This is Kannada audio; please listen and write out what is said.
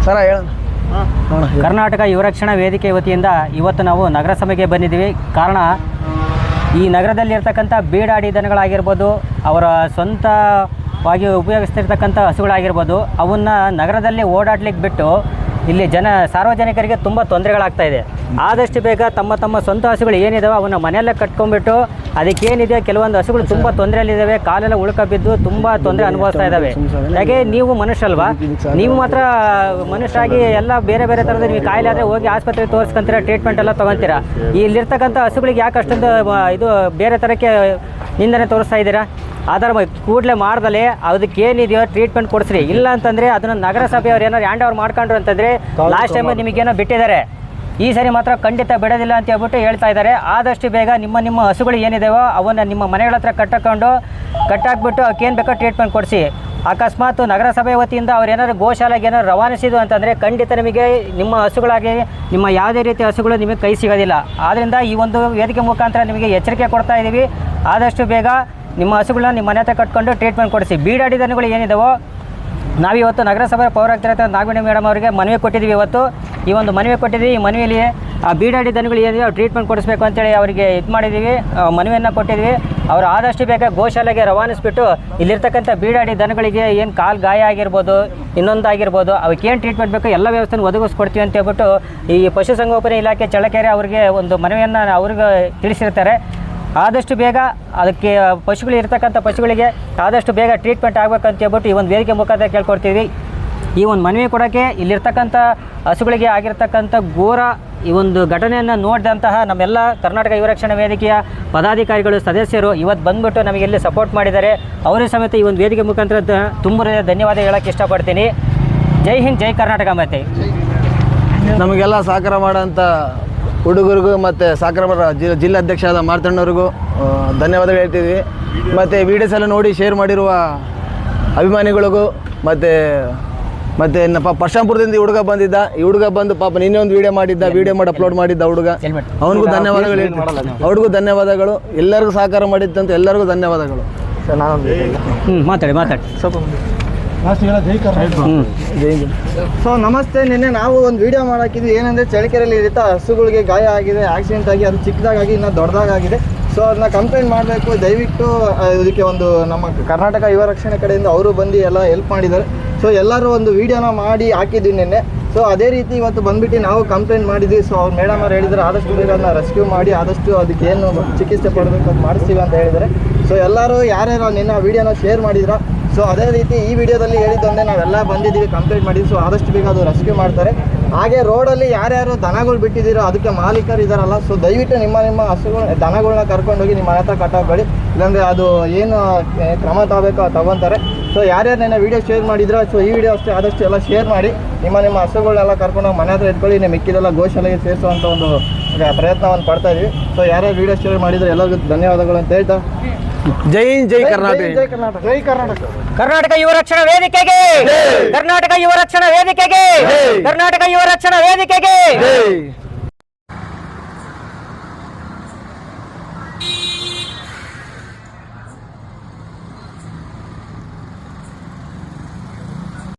ಸರ ಹೇಳ. ಕರ್ನಾಟಕ ಯುವರಕ್ಷಣಾ ವೇದಿಕೆ ವತಿಯಿಂದ ಇವತ್ತು ನಾವು ನಗರಸಭೆಗೆ ಬಂದಿದ್ದೀವಿ. ಕಾರಣ ಈ ನಗರದಲ್ಲಿರ್ತಕ್ಕಂಥ ಬೀಡಾಡಿ ದನಗಳಾಗಿರ್ಬೋದು, ಅವರ ಸ್ವಂತವಾಗಿ ಉಪಯೋಗಿಸ್ತಿರ್ತಕ್ಕಂಥ ಹಸುಗಳಾಗಿರ್ಬೋದು, ಅವನ್ನ ನಗರದಲ್ಲಿ ಓಡಾಡ್ಲಿಕ್ಕೆ ಬಿಟ್ಟು ಇಲ್ಲಿ ಸಾರ್ವಜನಿಕರಿಗೆ ತುಂಬ ತೊಂದರೆಗಳಾಗ್ತಾಯಿದೆ. ಆದಷ್ಟು ಬೇಗ ತಮ್ಮ ಸ್ವಂತ ಹಸುಗಳು ಏನಿದಾವೆ ಅವನ್ನ ಮನೆಯಲ್ಲೇ ಕಟ್ಕೊಂಡ್ಬಿಟ್ಟು ಅದಕ್ಕೇನಿದೆ ಕೆಲವೊಂದು ಹಸುಗಳು ತುಂಬ ತೊಂದರೆಯಲ್ಲಿದ್ದಾವೆ, ಕಾಲೆಲ್ಲ ಉಳ್ಕ ಬಿದ್ದು ತುಂಬ ತೊಂದರೆ ಅನುಭವಿಸ್ತಾ ಇದ್ದಾವೆ. ಯಾಕೆ ನೀವು ಮನುಷ್ಯಲ್ವಾ, ನೀವು ಮಾತ್ರ ಮನುಷ್ಯರಾಗಿ ಎಲ್ಲ ಬೇರೆ ಬೇರೆ ಥರದ ನೀವು ಕಾಯಿಲೆ ಆದರೆ ಹೋಗಿ ಆಸ್ಪತ್ರೆಗೆ ತೋರಿಸ್ಕೊಂತೀರಾ, ಟ್ರೀಟ್ಮೆಂಟ್ ಎಲ್ಲ ತೊಗೊತೀರಾ. ಇಲ್ಲಿರ್ತಕ್ಕಂಥ ಹಸುಗಳಿಗೆ ಯಾಕೆ ಅಷ್ಟೊಂದು ಇದು ಬೇರೆ ಥರಕ್ಕೆ ನಿಂದನೆ ತೋರಿಸ್ತಾ ಇದ್ದೀರಾ? ಆಧಾರ ಕೂಡಲೇ ಮಾಡ್ದಲೇ ಅದಕ್ಕೇನಿದೆಯೋ ಟ್ರೀಟ್ಮೆಂಟ್ ಕೊಡಿಸ್ರಿ. ಇಲ್ಲ ಅಂತಂದರೆ ಅದನ್ನು ನಗರಸಭೆಯವ್ರು ಏನಾರು ಹ್ಯಾಂಡ್ ಓವರ್ ಮಾಡ್ಕೊಂಡ್ರು ಅಂತಂದರೆ ಲಾಸ್ಟ್ ಟೈಮ್ ನಿಮಗೇನೋ ಬಿಟ್ಟಿದ್ದಾರೆ, ಈ ಸರಿ ಮಾತ್ರ ಖಂಡಿತ ಬಿಡೋದಿಲ್ಲ ಅಂತ ಹೇಳ್ಬಿಟ್ಟು ಹೇಳ್ತಾ ಇದ್ದಾರೆ. ಆದಷ್ಟು ಬೇಗ ನಿಮ್ಮ ಹಸುಗಳು ಏನಿದಾವೋ ಅವನ್ನ ನಿಮ್ಮ ಮನೆಗಳ ಹತ್ರ ಕಟ್ಟಾಕ್ಬಿಟ್ಟು ಅವಕ್ಕೇನು ಬೇಕೋ ಟ್ರೀಟ್ಮೆಂಟ್ ಕೊಡಿಸಿ. ಅಕಸ್ಮಾತ್ ನಗರಸಭೆ ವತಿಯಿಂದ ಅವ್ರು ಏನಾದ್ರು ಗೋಶಾಲೆಗೆ ಏನಾದ್ರು ರವಾನಿಸಿದ್ದು ಅಂತಂದರೆ ಖಂಡಿತ ನಿಮಗೆ ನಿಮ್ಮ ಹಸುಗಳಾಗಿ ನಿಮ್ಮ ಯಾವುದೇ ರೀತಿಯ ಹಸುಗಳು ನಿಮಗೆ ಕೈ ಸಿಗೋದಿಲ್ಲ. ಆದ್ದರಿಂದ ಈ ಒಂದು ವೇದಿಕೆ ಮುಖಾಂತರ ನಿಮಗೆ ಎಚ್ಚರಿಕೆ ಕೊಡ್ತಾ ಇದ್ದೀವಿ. ಆದಷ್ಟು ಬೇಗ ನಿಮ್ಮ ಹಸುಗಳನ್ನ ನಿಮ್ಮ ಮನೆ ಹತ್ರ ಕಟ್ಕೊಂಡು ಟ್ರೀಟ್ಮೆಂಟ್ ಕೊಡಿಸಿ. ಬೀಡಾಡಿ ದನಗಳು ಏನಿದಾವೋ ನಾವಿವತ್ತು ನಗರಸಭೆ ಪೌರಾಯುಕ್ತರ ನಾಗವೇಣಿ ಮೇಡಮ್ ಅವರಿಗೆ ಮನವಿ ಕೊಟ್ಟಿದ್ದೀವಿ. ಇವತ್ತು ಈ ಒಂದು ಮನವಿ ಕೊಟ್ಟಿದ್ದೀವಿ. ಈ ಮನವಿಯಲ್ಲಿ ಆ ಬೀಡಾಡಿ ದನಗಳು ಏನಿದೆ ಟ್ರೀಟ್ಮೆಂಟ್ ಕೊಡಿಸ್ಬೇಕು ಅಂತೇಳಿ ಅವರಿಗೆ ಇದು ಮಾಡಿದ್ದೀವಿ, ಮನವಿಯನ್ನು ಕೊಟ್ಟಿದ್ದೀವಿ. ಅವರು ಆದಷ್ಟು ಬೇಗ ಗೋಶಾಲೆಗೆ ರವಾನಿಸ್ಬಿಟ್ಟು ಇಲ್ಲಿರ್ತಕ್ಕಂಥ ಬೀಡಾಡಿ ದನಗಳಿಗೆ ಏನು ಕಾಲು ಗಾಯ ಆಗಿರ್ಬೋದು, ಇನ್ನೊಂದಾಗಿರ್ಬೋದು, ಅವಕ್ಕೇನು ಟ್ರೀಟ್ಮೆಂಟ್ ಬೇಕು ಎಲ್ಲ ವ್ಯವಸ್ಥೆನ ಒದಗಿಸ್ಕೊಡ್ತೀವಿ ಅಂತ ಹೇಳ್ಬಿಟ್ಟು ಈ ಪಶುಸಂಗೋಪನೆ ಇಲಾಖೆ ಚಳ್ಳಕೆರೆ ಅವರಿಗೆ ಒಂದು ಮನವಿಯನ್ನು ಅವ್ರಿಗೆ ತಿಳಿಸಿರ್ತಾರೆ. ಆದಷ್ಟು ಬೇಗ ಅದಕ್ಕೆ ಪಶುಗಳಿಗೆ ಆದಷ್ಟು ಬೇಗ ಟ್ರೀಟ್ಮೆಂಟ್ ಆಗಬೇಕಂತ ಹೇಳ್ಬಿಟ್ಟು ಈ ಒಂದು ವೇದಿಕೆ ಮುಖಾಂತರ ಕೇಳ್ಕೊಡ್ತೀವಿ. ಈ ಒಂದು ಮನವಿ ಕೊಡೋಕ್ಕೆ ಇಲ್ಲಿರ್ತಕ್ಕಂಥ ಹಸುಗಳಿಗೆ ಆಗಿರ್ತಕ್ಕಂಥ ಘೋರ ಈ ಒಂದು ಘಟನೆಯನ್ನು ನೋಡಿದಂತಹ ನಮ್ಮೆಲ್ಲ ಕರ್ನಾಟಕ ಯುವರಕ್ಷಣಾ ವೇದಿಕೆಯ ಪದಾಧಿಕಾರಿಗಳು ಸದಸ್ಯರು ಇವತ್ತು ಬಂದುಬಿಟ್ಟು ನಮಗೆ ಇಲ್ಲಿ ಸಪೋರ್ಟ್ ಮಾಡಿದ್ದಾರೆ. ಅವರೇ ಸಮೇತ ಈ ಒಂದು ವೇದಿಕೆ ಮುಖಾಂತರ ತುಂಬ ಧನ್ಯವಾದ ಹೇಳೋಕ್ಕೆ ಇಷ್ಟಪಡ್ತೀನಿ. ಜೈ ಹಿಂದ್, ಜೈ ಕರ್ನಾಟಕ. ಮತ್ತು ನಮಗೆಲ್ಲ ಸಹಕಾರ ಮಾಡೋಂಥ ಹುಡುಗರಿಗೂ ಮತ್ತು ಸಹಕಾರ ಜಿಲ್ಲಾಧ್ಯಕ್ಷ ಆದ ಮಾರ್ತಣ್ಣವ್ರಿಗೂ ಧನ್ಯವಾದಗಳು ಹೇಳ್ತಿದ್ವಿ. ಮತ್ತು ವೀಡಿಯೋಸ್ ಎಲ್ಲ ನೋಡಿ ಶೇರ್ ಮಾಡಿರುವ ಅಭಿಮಾನಿಗಳಿಗೂ ಮತ್ತು ಪರ್ಶಾಂಪುರದಿಂದ ಈ ಹುಡುಗ ಬಂದಿದ್ದ, ಈ ಹುಡುಗ ಬಂದು ಪಾಪ ನಿನ್ನೆ ಒಂದು ವೀಡಿಯೋ ಮಾಡಿ ಅಪ್ಲೋಡ್ ಮಾಡಿದ್ದ ಹುಡುಗ, ಅವನಿಗೂ ಧನ್ಯವಾದಗಳು ಹೇಳ್ತೀನಿ. ಅವ್ರಿಗೂ ಧನ್ಯವಾದಗಳು. ಎಲ್ಲರಿಗೂ ಸಹಕಾರ ಮಾಡಿದ್ದಂತ ಎಲ್ಲರಿಗೂ ಧನ್ಯವಾದಗಳು. ಮಾತಾಡಿ ಸ್ವಲ್ಪ ಸೊ ನಮಸ್ತೆ. ನಿನ್ನೆ ನಾವು ಒಂದು ವಿಡಿಯೋ ಮಾಡಾಕಿದ್ವಿ. ಏನಂದರೆ ಚಳ್ಳಕೆರೆಯಲ್ಲಿ ಇರುತ್ತೆ ಹಸುಗಳಿಗೆ ಗಾಯ ಆಗಿದೆ, ಆಕ್ಸಿಡೆಂಟ್ ಆಗಿ ಅದು ಚಿಕ್ಕದಾಗಿ ಇನ್ನೂ ದೊಡ್ಡದಾಗಿದೆ. ಸೊ ಅದನ್ನ ಕಂಪ್ಲೇಂಟ್ ಮಾಡಬೇಕು. ದಯವಿಟ್ಟು ಇದಕ್ಕೆ ಒಂದು ನಮ್ಮ ಕರ್ನಾಟಕ ಯುವ ರಕ್ಷಣೆ ಕಡೆಯಿಂದ ಅವರು ಬಂದು ಎಲ್ಲ ಹೆಲ್ಪ್ ಮಾಡಿದ್ದಾರೆ. ಸೊ ಎಲ್ಲರೂ ಒಂದು ವಿಡಿಯೋನ ಮಾಡಿ ಹಾಕಿದ್ವಿ ನಿನ್ನೆ. ಸೊ ಅದೇ ರೀತಿ ಇವತ್ತು ಬಂದುಬಿಟ್ಟು ನಾವು ಕಂಪ್ಲೇಂಟ್ ಮಾಡಿದ್ವಿ. ಸೊ ಅವ್ರು ಮೇಡಮ್ ಅವ್ರು ಹೇಳಿದರೆ ಆದಷ್ಟು ಬೇಗ ಅದನ್ನ ರೆಸ್ಕ್ಯೂ ಮಾಡಿ ಆದಷ್ಟು ಅದಕ್ಕೆ ಏನು ಚಿಕಿತ್ಸೆ ಪಡಬೇಕು ಅಂತ ಮಾಡಿಸ್ತೀವಿ ಅಂತ ಹೇಳಿದ್ದಾರೆ. ಸೊ ಎಲ್ಲರೂ ಯಾರ್ಯಾರು ನಿನ್ನ ವೀಡಿಯೋನ ಶೇರ್ ಮಾಡಿದ್ರ. ಸೊ ಅದೇ ರೀತಿ ಈ ವಿಡಿಯೋದಲ್ಲಿ ಹೇಳಿದ್ದೊಂದೇ ನಾವೆಲ್ಲ ಬಂದಿದ್ದೀವಿ, ಕಂಪ್ಲೇಂಟ್ ಮಾಡಿದ್ವಿ. ಸೊ ಆದಷ್ಟು ಬೇಗ ಅದು ರೆಸ್ಕ್ಯೂ ಮಾಡ್ತಾರೆ. ಹಾಗೆ ರೋಡಲ್ಲಿ ಯಾರ್ಯಾರು ದನಗಳು ಬಿಟ್ಟಿದ್ದೀರೋ ಅದಕ್ಕೆ ಮಾಲೀಕರು ಇದ್ದಾರಲ್ಲ, ಸೊ ದಯವಿಟ್ಟು ನಿಮ್ಮ ಹಸುಗಳು ದನಗಳನ್ನ ಕರ್ಕೊಂಡೋಗಿ ನಿಮ್ಮ ಮನೆ ಹತ್ರ ಕಟ್ಟಾಕಬೇಡಿ, ಇಲ್ಲಾಂದರೆ ಅದು ಏನು ಕ್ರಮ ತಗೋಬೇಕು ಅದು ತಗೊತಾರೆ. ಸೊ ಯಾರ್ಯಾರು ನನ್ನ ವೀಡಿಯೋ ಶೇರ್ ಮಾಡಿದ್ರು, ಸೊ ಈ ವಿಡಿಯೋ ಅಷ್ಟೇ ಆದಷ್ಟು ಎಲ್ಲ ಶೇರ್ ಮಾಡಿ ನಿಮ್ಮ ಹಸುಗಳನ್ನೆಲ್ಲ ಕರ್ಕೊಂಡೋಗಿ ಮನೆ ಹತ್ರ ಇಟ್ಕೊಳ್ಳಿ. ನೀವು ಮಿಕ್ಕಿದೆಲ್ಲ ಗೋಶಾಲೆಗೆ ಸೇರಿಸುವಂಥ ಒಂದು ಪ್ರಯತ್ನವನ್ನು ಪಡ್ತಾ ಇದ್ದೀವಿ. ಸೊ ಯಾರ್ಯಾರು ವೀಡಿಯೋ ಶೇರ್ ಮಾಡಿದ್ರು ಎಲ್ಲರಿಗೂ ಧನ್ಯವಾದಗಳು ಅಂತ ಹೇಳ್ತಾ ಜೈ ಹಿಂದ್, ಜೈ ಕರ್ನಾಟಕ. ಜೈ ಕರ್ನಾಟಕ. ಕರ್ನಾಟಕ ಯುವ ರಕ್ಷಣಾ ವೇದಿಕೆಗೆ, ಕರ್ನಾಟಕ ಯುವ ರಕ್ಷಣಾ ವೇದಿಕೆಗೆ, ಕರ್ನಾಟಕ ಯುವ ರಕ್ಷಣಾ ವೇದಿಕೆಗೆ.